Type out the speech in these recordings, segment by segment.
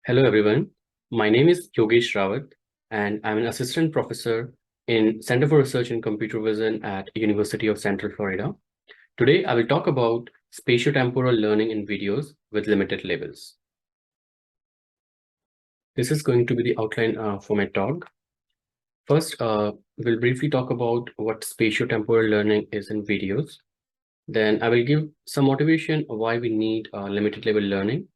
Hello everyone, my name is Yogesh Rawat and I'm an assistant professor in Center for Research in Computer Vision at University of Central Florida. Today I will talk about spatio-temporal learning in videos with limited labels. This is going to be the outline for my talk. First, we'll briefly talk about what spatio-temporal learning is in videos. Then I will give some motivation of why we need limited label learning.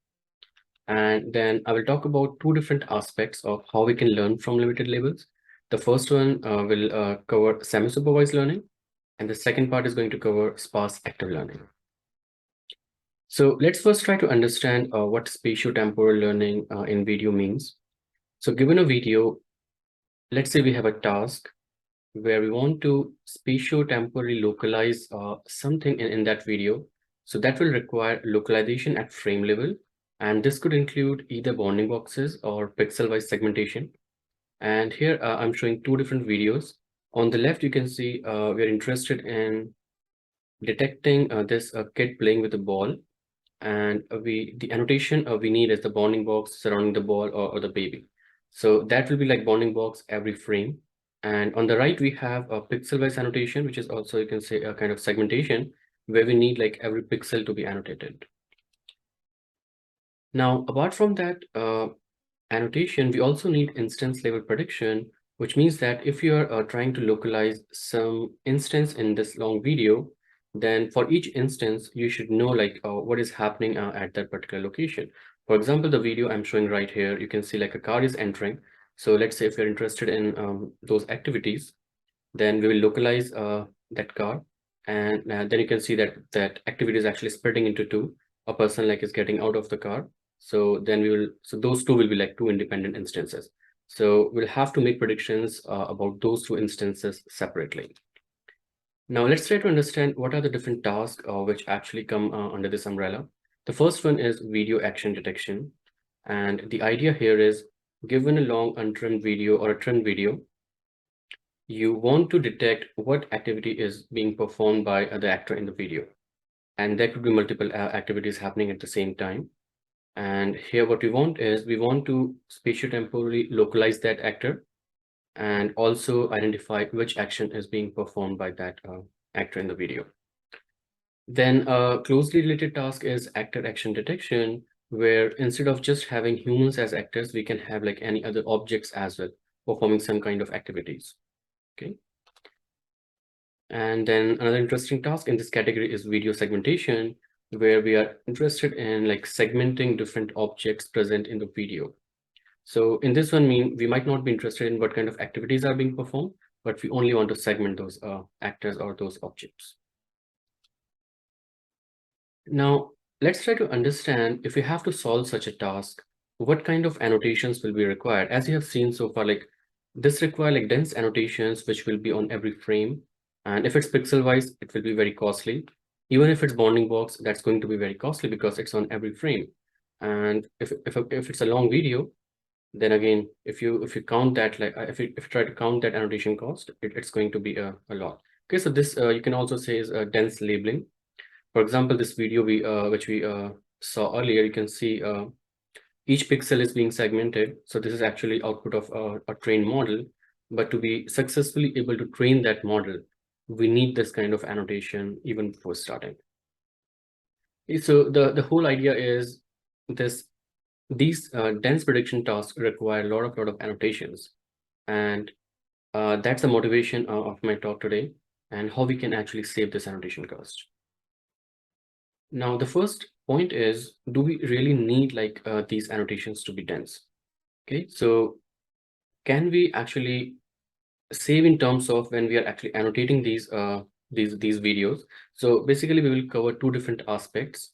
And then I will talk about two different aspects of how we can learn from limited labels. The first one will cover semi-supervised learning, and the second part is going to cover sparse active learning. So let's first try to understand what spatio-temporal learning in video means. So given a video, let's say we have a task where we want to spatio-temporally localize something in that video. So that will require localization at frame level. And this could include either bounding boxes or pixel-wise segmentation. And here I'm showing two different videos. On the left, you can see we're interested in detecting this kid playing with a ball. And the annotation we need is the bounding box surrounding the ball or the baby. So that will be like bounding box every frame. And on the right, we have a pixel-wise annotation, which is also, you can say, a kind of segmentation where we need like every pixel to be annotated. Now, apart from that annotation, we also need instance level prediction, which means that if you are trying to localize some instance in this long video, then for each instance, you should know like what is happening at that particular location. For example, the video I'm showing right here, you can see like a car is entering. So let's say if you're interested in those activities, then we will localize that car. And then you can see that that activity is actually splitting into two. A person like is getting out of the car. So then so those two will be like two independent instances. So we'll have to make predictions about those two instances separately. Now let's try to understand what are the different tasks which actually come under this umbrella. The first one is video action detection. And the idea here is given a long untrimmed video or a trimmed video, you want to detect what activity is being performed by the actor in the video. And there could be multiple activities happening at the same time. And here what we want is we want to spatio-temporally localize that actor and also identify which action is being performed by that actor in the video. Then a closely related task is actor action detection, where instead of just having humans as actors, we can have like any other objects as well, performing some kind of activities. Okay. And then another interesting task in this category is video segmentation, where we are interested in like segmenting different objects present in the video. So in this one, we might not be interested in what kind of activities are being performed, but we only want to segment those actors or those objects. Now, let's try to understand if we have to solve such a task, what kind of annotations will be required. As you have seen so far, like this require like dense annotations, which will be on every frame. And if it's pixel-wise, it will be very costly. Even if it's bounding box, that's going to be very costly because it's on every frame. And if it's a long video, then again, if you count that, like if you try to count that annotation cost, it's going to be a lot. Okay, so this you can also say is a dense labeling. For example, this video which we saw earlier, you can see each pixel is being segmented. So this is actually output of a trained model. But to be successfully able to train that model, we need this kind of annotation even before starting. So the whole idea is these dense prediction tasks require a lot of annotations. And that's the motivation of my talk today and how we can actually save this annotation cost. Now, the first point is, do we really need like these annotations to be dense? Okay, so can we actually save in terms of when we are actually annotating these videos? So basically, we will cover two different aspects.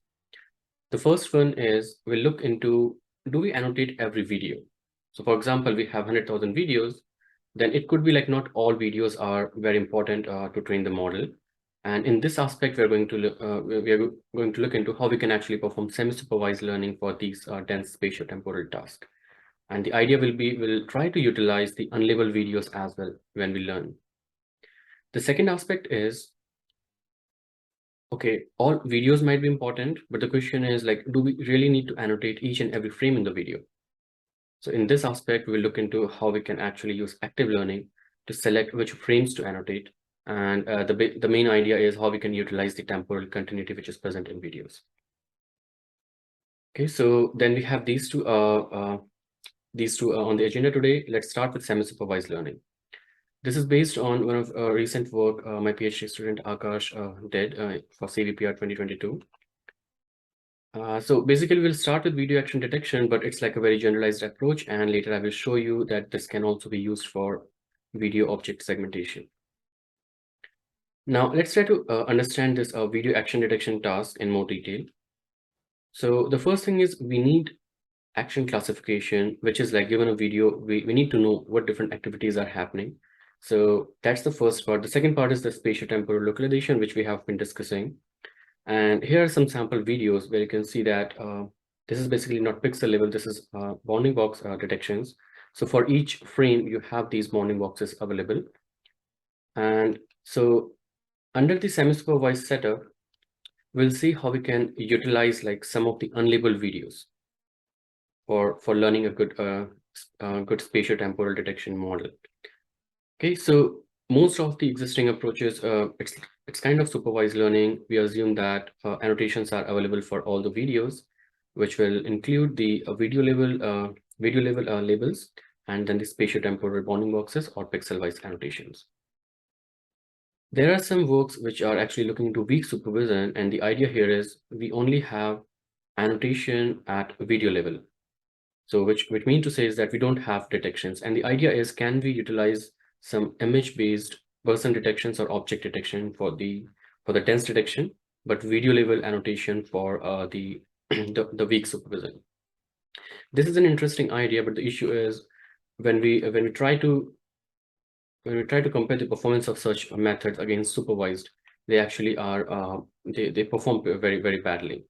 The first one is we'll look into, do we annotate every video? So for example, we have 100,000 videos, then it could be like not all videos are very important to train the model. And in this aspect, we are going to look into how we can actually perform semi-supervised learning for these dense spatio-temporal tasks. And the idea will be, we'll try to utilize the unlabeled videos as well when we learn. The second aspect is, okay, all videos might be important, but the question is like, do we really need to annotate each and every frame in the video? So in this aspect, we will look into how we can actually use active learning to select which frames to annotate. And the main idea is how we can utilize the temporal continuity which is present in videos. Okay, so then we have these two on the agenda today. Let's start with semi-supervised learning. This is based on one of recent work my PhD student Akash did for CVPR 2022. So basically, we'll start with video action detection, but it's like a very generalized approach. And later I will show you that this can also be used for video object segmentation. Now, let's try to understand this video action detection task in more detail. So the first thing is we need action classification, which is like given a video, we need to know what different activities are happening. So that's the first part. The second part is the spatio-temporal localization, which we have been discussing. And here are some sample videos where you can see that this is basically not pixel level, this is bounding box detections. So for each frame, you have these bounding boxes available. And so under the semi-supervised setup, we'll see how we can utilize like some of the unlabeled videos for learning a good spatio-temporal detection model. Okay, so most of the existing approaches, it's kind of supervised learning. We assume that annotations are available for all the videos, which will include the video level labels, and then the spatio-temporal bounding boxes or pixel-wise annotations. There are some works which are actually looking into weak supervision, and the idea here is we only have annotation at video level. So which means to say is that we don't have detections. And the idea is, can we utilize some image-based person detections or object detection for the dense detection, but video level annotation for the weak supervision. This is an interesting idea, but the issue is when we try to compare the performance of such methods against supervised, they actually are they perform very, very badly.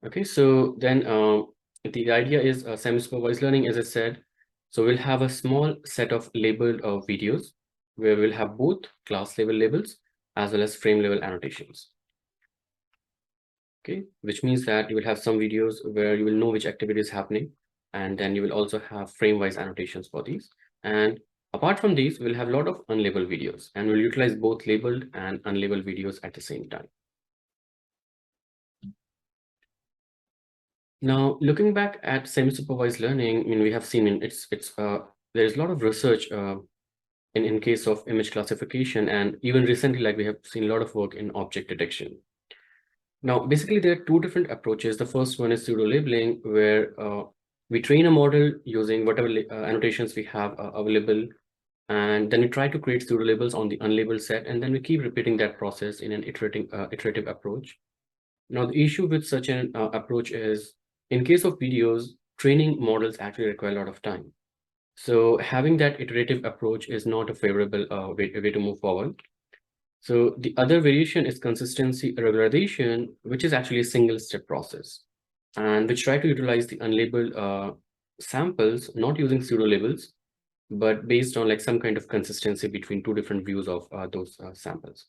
Okay, so then the idea is semi-supervised learning, as I said. So we'll have a small set of labeled videos where we'll have both class level labels as well as frame level annotations. Okay, which means that you will have some videos where you will know which activity is happening, and then you will also have frame-wise annotations for these. And apart from these, we'll have a lot of unlabeled videos, and we'll utilize both labeled and unlabeled videos at the same time. Now, looking back at semi-supervised learning, I mean, we have seen there's a lot of research in case of image classification, and even recently, like we have seen a lot of work in object detection. Now, basically, there are two different approaches. The first one is pseudo-labeling, where we train a model using whatever annotations we have available, and then we try to create pseudo-labels on the unlabeled set, and then we keep repeating that process in an iterative approach. Now, the issue with such an approach is, in case of videos, training models actually require a lot of time. So having that iterative approach is not a favorable way to move forward. So the other variation is consistency regularization, which is actually a single step process, and which try to utilize the unlabeled samples, not using pseudo labels, but based on like some kind of consistency between two different views of those samples.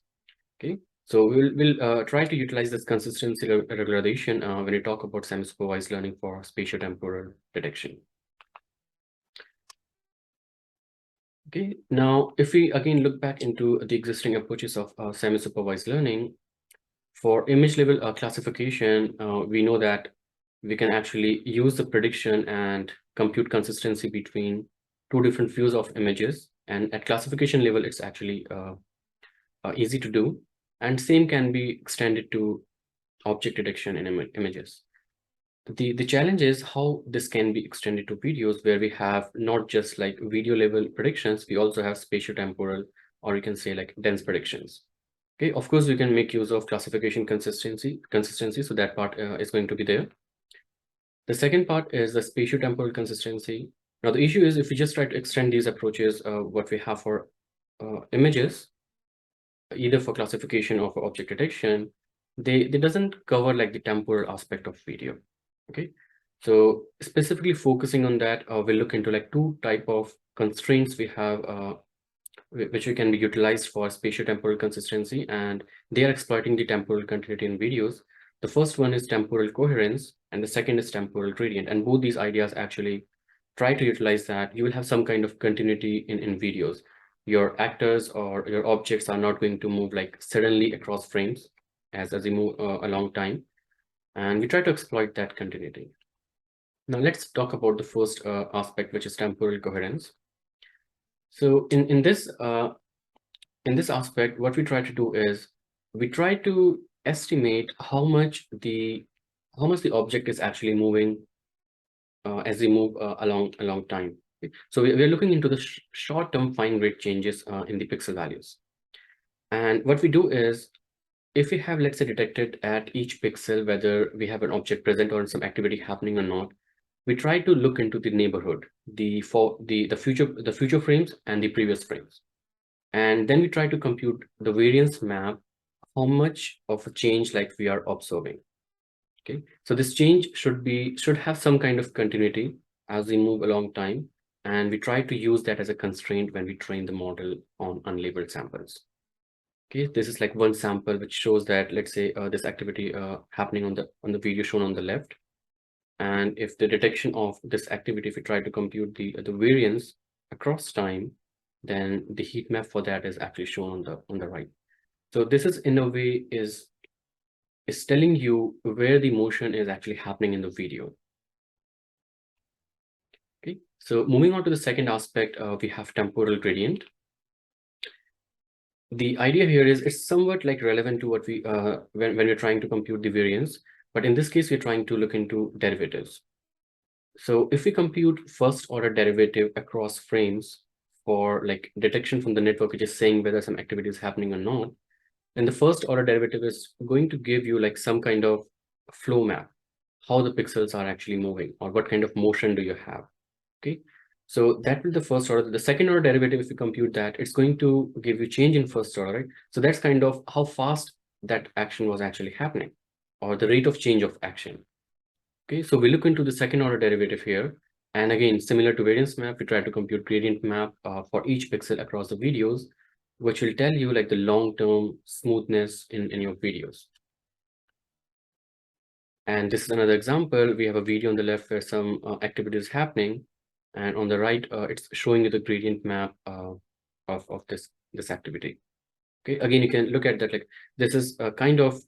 Okay, so we'll try to utilize this consistency regularization when we talk about semi-supervised learning for spatio-temporal detection. Okay, now if we again look back into the existing approaches of semi-supervised learning, for image level classification, we know that we can actually use the prediction and compute consistency between two different views of images. And at classification level, it's actually easy to do. And same can be extended to object detection in images. The challenge is how this can be extended to videos, where we have not just like video level predictions, we also have spatio-temporal, or you can say like dense predictions. Okay, of course, we can make use of classification consistency, so that part is going to be there. The second part is the spatio-temporal consistency. Now, the issue is if we just try to extend these approaches, what we have for images, either for classification or for object detection, they doesn't cover like the temporal aspect of video. Okay, so specifically focusing on that, we'll look into like two type of constraints we have, which can be utilized for spatio-temporal consistency, and they are exploiting the temporal continuity in videos. The first one is temporal coherence, and the second is temporal gradient. And both these ideas actually try to utilize that. You will have some kind of continuity in videos. Your actors or your objects are not going to move like suddenly across frames as they move a long time. And we try to exploit that continuity. Now let's talk about the first aspect, which is temporal coherence. So in this aspect, what we try to do is we try to estimate how much the object is actually moving as we move along time. Okay? So we're looking into the short-term fine gradient changes in the pixel values. And what we do is, if we have, let's say, detected at each pixel whether we have an object present or some activity happening or not, we try to look into the neighborhood, the future frames and the previous frames. And then we try to compute the variance map, how much of a change like we are observing. Okay, so this change should have some kind of continuity as we move along time, and we try to use that as a constraint when we train the model on unlabeled samples. Okay, this is like one sample which shows that, let's say, this activity happening on the video shown on the left. And if the detection of this activity, if we try to compute the variance across time, then the heat map for that is actually shown on the right. So this is, in a way, is telling you where the motion is actually happening in the video. Okay, so moving on to the second aspect, we have temporal gradient. The idea here is it's somewhat like relevant to what we when we're trying to compute the variance, but in this case we're trying to look into derivatives. So if we compute first order derivative across frames for like detection from the network, which is saying whether some activity is happening or not, then the first order derivative is going to give you like some kind of flow map, how the pixels are actually moving or what kind of motion do you have. Okay, so that will be the first order. The second order derivative, if you compute that, it's going to give you change in first order, right? So that's kind of how fast that action was actually happening or the rate of change of action. Okay, so we look into the second order derivative here. And again, similar to variance map, we try to compute gradient map for each pixel across the videos, which will tell you like the long-term smoothness in your videos. And this is another example. We have a video on the left where some activity is happening, and on the right, it's showing you the gradient map of this activity. Okay, again, you can look at that, like this is kind of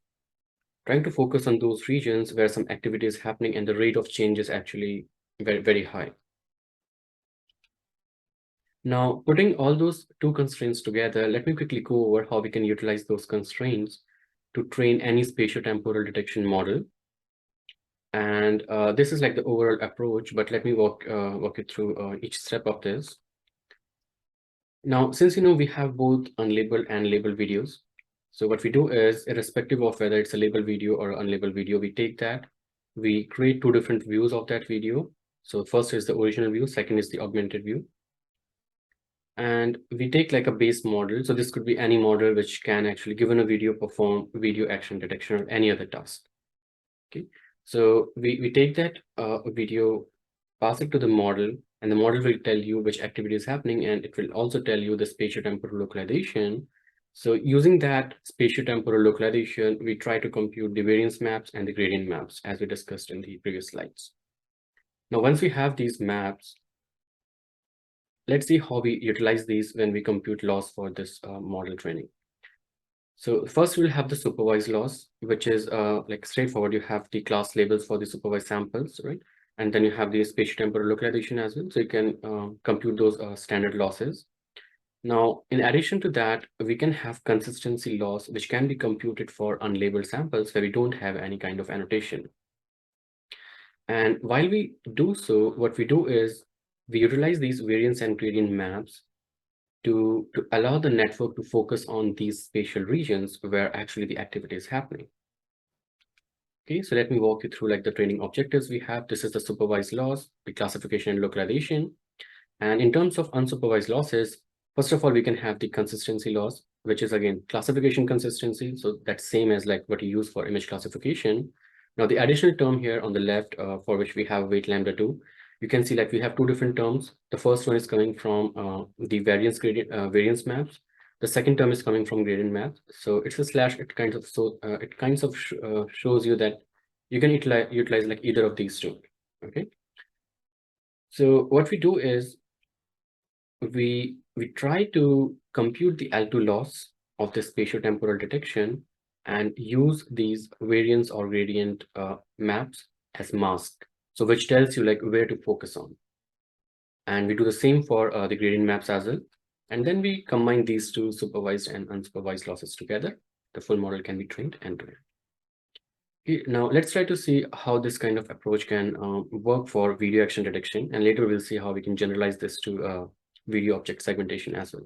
trying to focus on those regions where some activity is happening and the rate of change is actually very, very high. Now, putting all those two constraints together, let me quickly go over how we can utilize those constraints to train any spatio-temporal detection model. And this is like the overall approach, but let me walk you through each step of this. Now, since we have both unlabeled and labeled videos, so what we do is, irrespective of whether it's a labeled video or unlabeled video, we take that, we create two different views of that video. So first is the original view, second is the augmented view. And we take like a base model. So this could be any model which can actually, given a video, perform video action detection or any other task. Okay, so we take that video, pass it to the model, and the model will tell you which activity is happening, and it will also tell you the spatio-temporal localization. So using that spatio-temporal localization, we try to compute the variance maps and the gradient maps, as we discussed in the previous slides. Now, once we have these maps, let's see how we utilize these when we compute loss for this model training. So first we'll have the supervised loss, which is like straightforward. You have the class labels for the supervised samples, right? And then you have the spatio-temporal localization as well. So you can compute those standard losses. Now, in addition to that, we can have consistency loss, which can be computed for unlabeled samples where we don't have any kind of annotation. And while we do so, what we do is we utilize these variance and gradient maps to allow the network to focus on these spatial regions where actually the activity is happening. Okay, so let me walk you through like the training objectives we have. This is the supervised loss, the classification and localization. And in terms of unsupervised losses, first of all, we can have the consistency loss, which is again classification consistency. So that's same as like what you use for image classification. Now the additional term here on the left for which we have weight lambda 2, you can see like we have two different terms. The first one is coming from the variance maps, The second term is coming from gradient maps. So it's a slash. It kind of shows you that you can utilize like either of these two. Okay. So what we do is we try to compute the L2 loss of the spatio-temporal detection and use these variance or gradient maps as mask. So which tells you like where to focus on. And we do the same for the gradient maps as well. And then we combine these two supervised and unsupervised losses together. The full model can be trained end-to-end. Okay, now let's try to see how this kind of approach can work for video action detection. And later we'll see how we can generalize this to video object segmentation as well.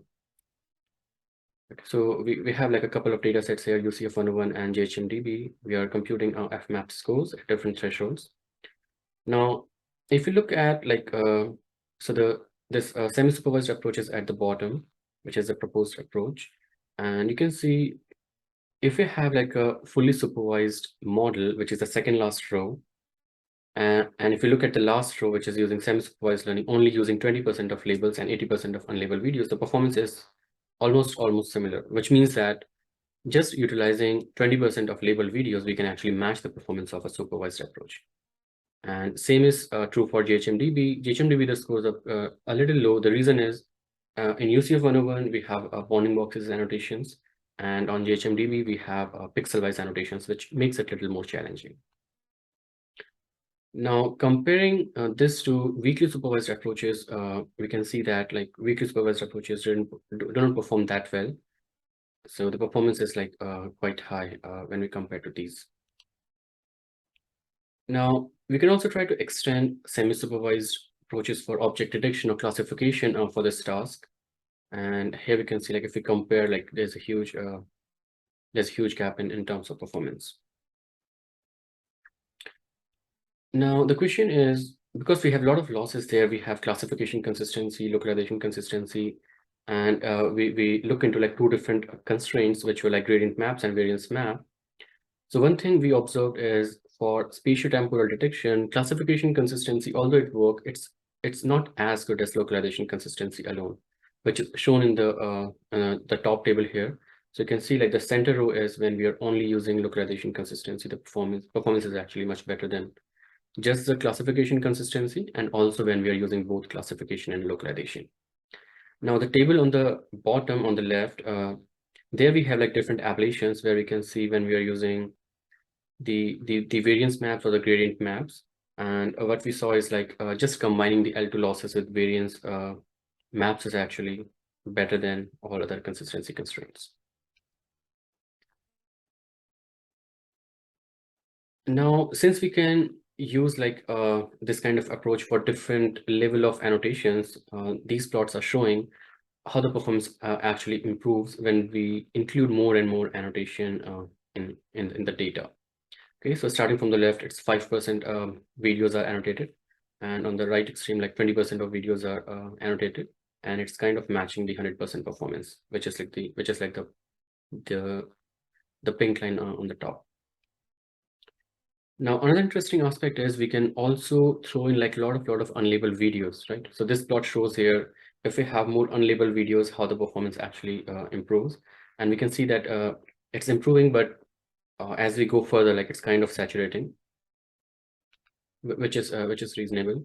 Okay, so we have like a couple of data sets here, UCF101 and JHMDB. We are computing our FMAP scores at different thresholds. Now, if you look at like, this semi-supervised approach is at the bottom, which is the proposed approach. And you can see if we have like a fully supervised model, which is the second last row, and if you look at the last row, which is using semi-supervised learning, only using 20% of labels and 80% of unlabeled videos, the performance is almost similar, which means that just utilizing 20% of labeled videos, we can actually match the performance of a supervised approach. And same is true for JHMDB. JHMDB, the scores are a little low. The reason is in UCF101, we have bounding boxes annotations, and on JHMDB, we have pixel-wise annotations, which makes it a little more challenging. Now, comparing this to weakly supervised approaches, we can see that like weakly supervised approaches don't perform that well. So the performance is like quite high when we compare to these. Now, we can also try to extend semi-supervised approaches for object detection or classification for this task. And here we can see like if we compare, like there's a huge gap in terms of performance. Now, the question is, because we have a lot of losses there, we have classification consistency, localization consistency, and we look into like two different constraints, which were like gradient maps and variance map. So one thing we observed is for spatio-temporal detection, classification consistency, although it works, it's not as good as localization consistency alone, which is shown in the top table here. So you can see like the center row is when we are only using localization consistency, the performance is actually much better than just the classification consistency, and also when we are using both classification and localization. Now the table on the bottom on the left, there we have like different ablations where we can see when we are using the variance maps or the gradient maps. And what we saw is like just combining the L2 losses with variance maps is actually better than all other consistency constraints. Now, since we can use like this kind of approach for different level of annotations, these plots are showing how the performance actually improves when we include more and more annotation in the data. Okay, so starting from the left, it's 5% videos are annotated, and on the right extreme, like 20% of videos are annotated, and it's kind of matching the 100% performance, which is like the pink line on the top. Now, another interesting aspect is we can also throw in like a lot of unlabeled videos, right? So this plot shows here, if we have more unlabeled videos, how the performance actually improves. And we can see that it's improving, but as we go further, like it's kind of saturating, which is reasonable.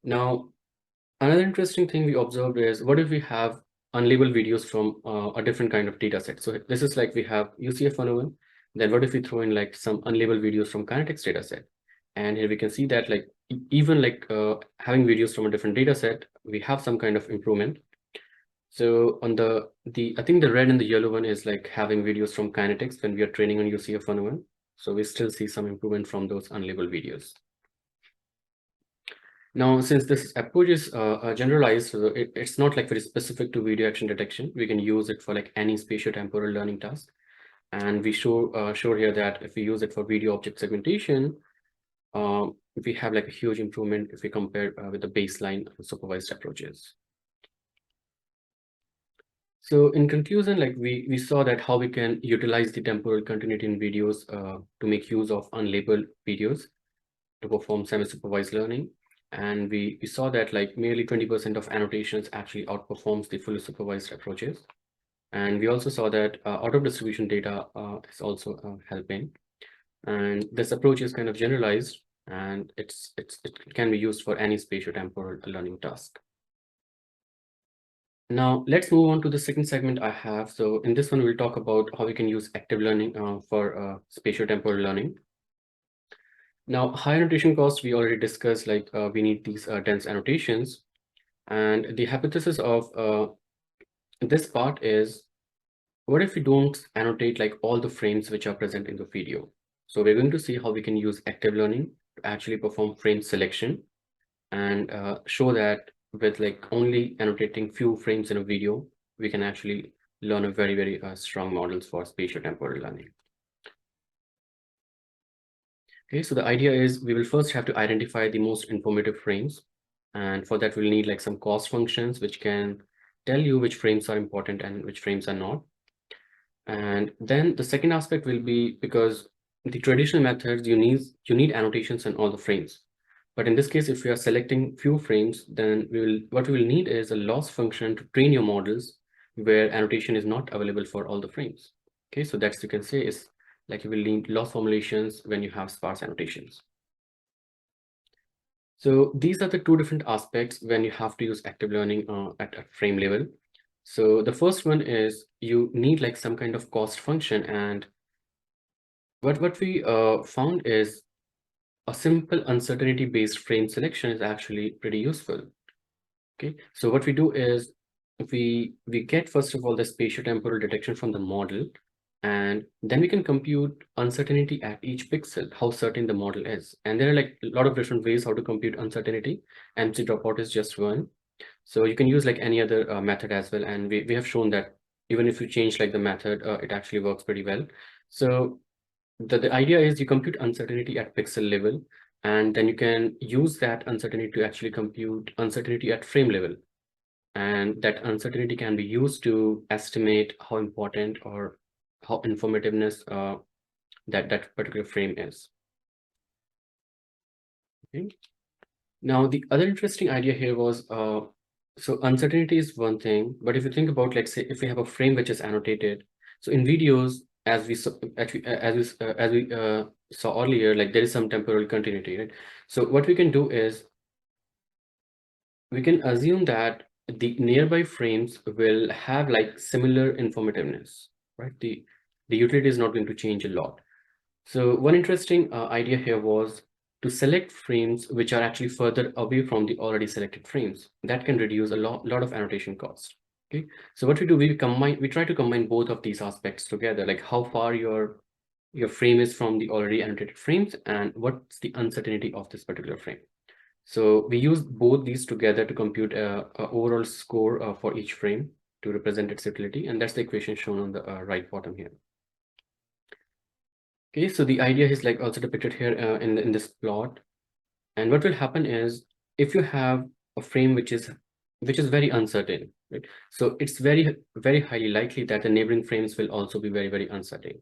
Now, another interesting thing we observed is, what if we have unlabeled videos from a different kind of data set? So this is like we have UCF101. Then what if we throw in like some unlabeled videos from Kinetics data set? And here we can see that like even like having videos from a different data set, we have some kind of improvement. So on I think the red and the yellow one is like having videos from Kinetics when we are training on UCF101. So we still see some improvement from those unlabeled videos. Now, since this approach is generalized, so it's not like very specific to video action detection. We can use it for like any spatio-temporal learning task. And we show here that if we use it for video object segmentation, we have like a huge improvement if we compare with the baseline supervised approaches. So in conclusion, like we saw that how we can utilize the temporal continuity in videos to make use of unlabeled videos to perform semi-supervised learning. And we saw that like merely 20% of annotations actually outperforms the fully supervised approaches. And we also saw that out of distribution data is also helping. And this approach is kind of generalized, and it can be used for any spatio-temporal learning task. Now, let's move on to the second segment I have. So in this one, we'll talk about how we can use active learning for spatio-temporal learning. Now, high annotation cost, we already discussed, like we need these dense annotations. And the hypothesis of this part is, what if we don't annotate like all the frames which are present in the video? So we're going to see how we can use active learning to actually perform frame selection and show that with like only annotating few frames in a video, we can actually learn a very strong models for spatio-temporal learning. Okay, so the idea is we will first have to identify the most informative frames. And for that, we'll need like some cost functions, which can tell you which frames are important and which frames are not. And then the second aspect will be, because the traditional methods, you need annotations in all the frames. But in this case, if we are selecting few frames, then what we will need is a loss function to train your models where annotation is not available for all the frames. Okay, so that's, you can say, is like you will need loss formulations when you have sparse annotations. So these are the two different aspects when you have to use active learning at a frame level. So the first one is you need like some kind of cost function, and what we found is a simple uncertainty based frame selection is actually pretty useful. Okay, so what we do is we get first of all the spatio-temporal detection from the model, and then we can compute uncertainty at each pixel, how certain the model is. And there are like a lot of different ways how to compute uncertainty. MC dropout is just one. So you can use like any other method as well. And we have shown that even if you change like the method, it actually works pretty well. So the idea is you compute uncertainty at pixel level, and then you can use that uncertainty to actually compute uncertainty at frame level. And that uncertainty can be used to estimate how important or how informativeness that particular frame is. Okay. Now, the other interesting idea here was, so uncertainty is one thing, but if you think about, like, say, if we have a frame which is annotated, so in videos, as we saw earlier, like there is some temporal continuity, right? So what we can do is we can assume that the nearby frames will have like similar informativeness, right? The utility is not going to change a lot. So one interesting idea here was to select frames which are actually further away from the already selected frames. That can reduce a lot of annotation cost. Okay, so what we do, we try to combine both of these aspects together, like how far your frame is from the already annotated frames and what's the uncertainty of this particular frame. So we use both these together to compute a overall score for each frame to represent its utility, and that's the equation shown on the right bottom here. Okay, so the idea is like also depicted here in this plot. And what will happen is if you have a frame which is very uncertain, right? So it's very highly likely that the neighboring frames will also be very uncertain.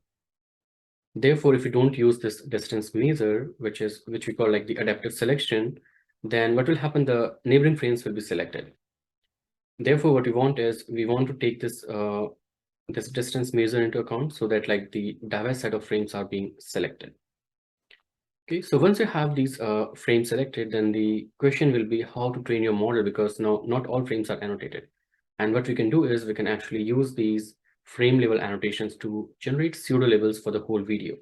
Therefore, if you don't use this distance measure, which we call like the adaptive selection, then what will happen? The neighboring frames will be selected. Therefore, what we want is we want to take this this distance measure into account so that like the diverse set of frames are being selected. Okay, so once you have these frames selected, then the question will be how to train your model, because now not all frames are annotated. And what we can do is we can actually use these frame level annotations to generate pseudo levels for the whole video.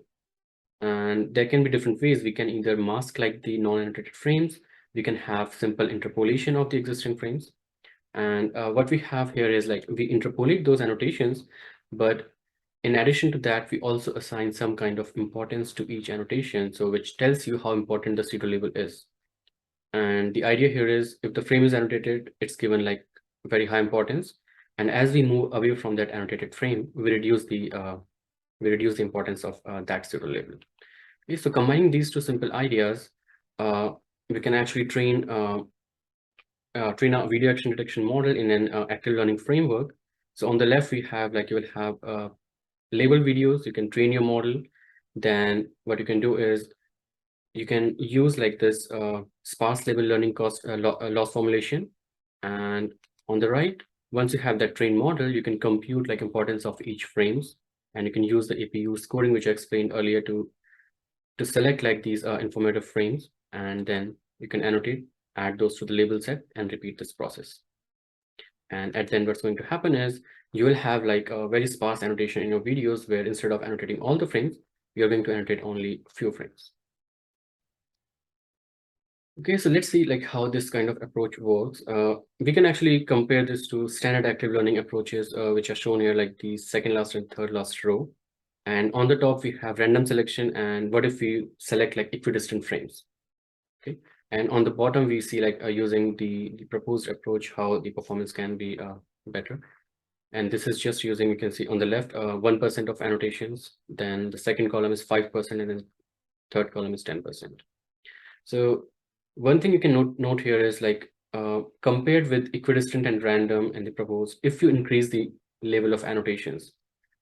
And there can be different ways. We can either mask like the non-annotated frames. We can have simple interpolation of the existing frames. And what we have here is like we interpolate those annotations, but in addition to that, we also assign some kind of importance to each annotation, so which tells you how important the pseudo label is. And the idea here is if the frame is annotated, it's given like very high importance. And as we move away from that annotated frame, we reduce the importance of that pseudo label. Okay, so combining these two simple ideas, we can actually train a video action detection model in an active learning framework. So on the left, we have like you will have label videos. You can train your model. Then what you can do is you can use like this sparse label learning cost loss formulation. And on the right, once you have that trained model, you can compute like importance of each frames, and you can use the APU scoring, which I explained earlier, to select like these informative frames, and then you can annotate, add those to the label set, and repeat this process. And at the end, what's going to happen is you will have like a very sparse annotation in your videos, where instead of annotating all the frames, you're going to annotate only a few frames. Okay, so let's see like how this kind of approach works. We can actually compare this to standard active learning approaches, which are shown here, like the second last and third last row. And on the top, we have random selection. And what if we select like equidistant frames? Okay. And on the bottom, we see like using the proposed approach, how the performance can be better. And this is just using, you can see on the left, 1% of annotations. Then the second column is 5%, and then third column is 10%. So one thing you can note here is like compared with equidistant and random and the proposed, if you increase the level of annotations,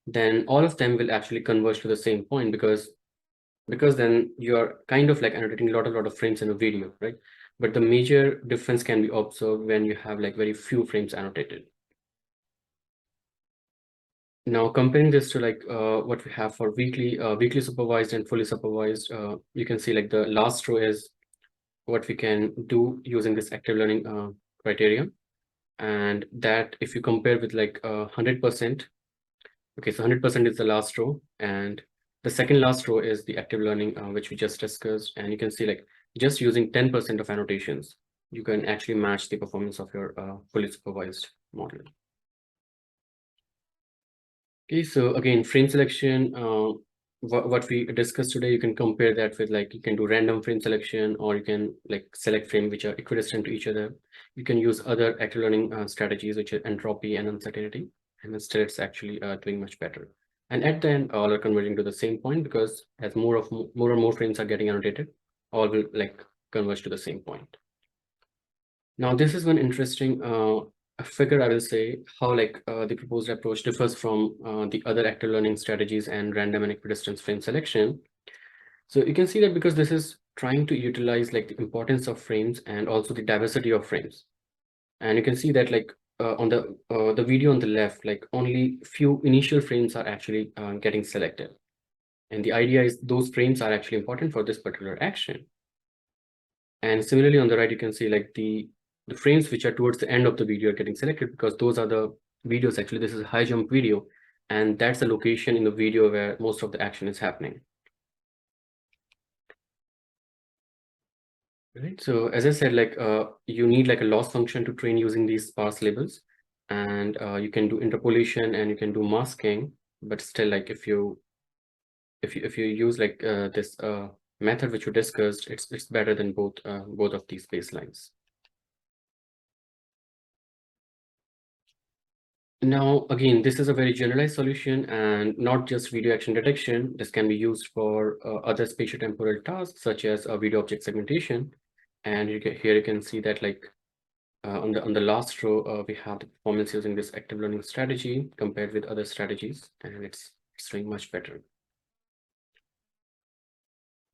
then all of them will actually converge to the same point, because then you're kind of like annotating a lot of frames in a video, right? But the major difference can be observed when you have like very few frames annotated. Now comparing this to like what we have for weekly supervised and fully supervised, you can see like the last row is what we can do using this active learning criteria. And that if you compare with like 100%, okay, so 100% is the last row, and the second last row is the active learning, which we just discussed. And you can see like just using 10% of annotations, you can actually match the performance of your fully supervised model. Okay, so again, frame selection, what we discussed today, you can compare that with like, you can do random frame selection, or you can like select frames which are equidistant to each other. You can use other active learning strategies, which are entropy and uncertainty, and instead it's actually doing much better. And at the end, all are converging to the same point, because as more and more frames are getting annotated, all will like converge to the same point. Now, this is one interesting figure, I will say, how like the proposed approach differs from the other active learning strategies and random and equidistant frame selection. So you can see that because this is trying to utilize like the importance of frames and also the diversity of frames. And you can see that like on the video on the left, like only few initial frames are actually getting selected. And the idea is those frames are actually important for this particular action. And similarly, on the right, you can see like the frames which are towards the end of the video are getting selected, because those are the videos. Actually, this is a high jump video, and that's the location in the video where most of the action is happening. Right. So as I said, like you need like a loss function to train using these sparse labels, and you can do interpolation and you can do masking. But still, like if you use like this method which we discussed, it's better than both of these baselines. Now, again, this is a very generalized solution and not just video action detection. This can be used for other spatio-temporal tasks, such as video object segmentation. And here you can see that like on the last row, we have the performance using this active learning strategy compared with other strategies, and it's doing much better.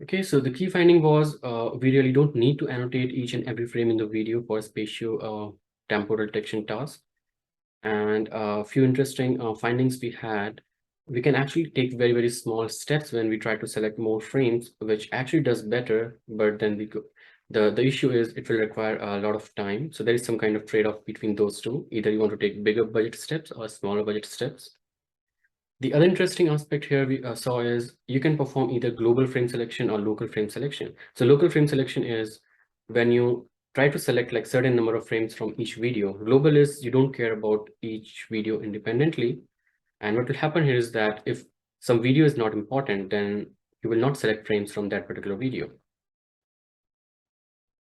Okay, so the key finding was we really don't need to annotate each and every frame in the video for spatio-temporal detection task. And a few interesting findings we had. We can actually take very small steps when we try to select more frames, which actually does better. But then the issue is it will require a lot of time. So there is some kind of trade-off between those two. Either you want to take bigger budget steps or smaller budget steps. The other interesting aspect here we saw is you can perform either global frame selection or local frame selection. So local frame selection is when you try to select like certain number of frames from each video. Global is you don't care about each video independently. And what will happen here is that if some video is not important, then you will not select frames from that particular video.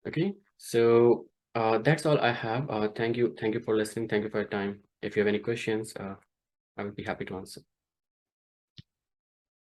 Okay, so that's all I have. Thank you for listening. Thank you for your time. If you have any questions, I will be happy to answer.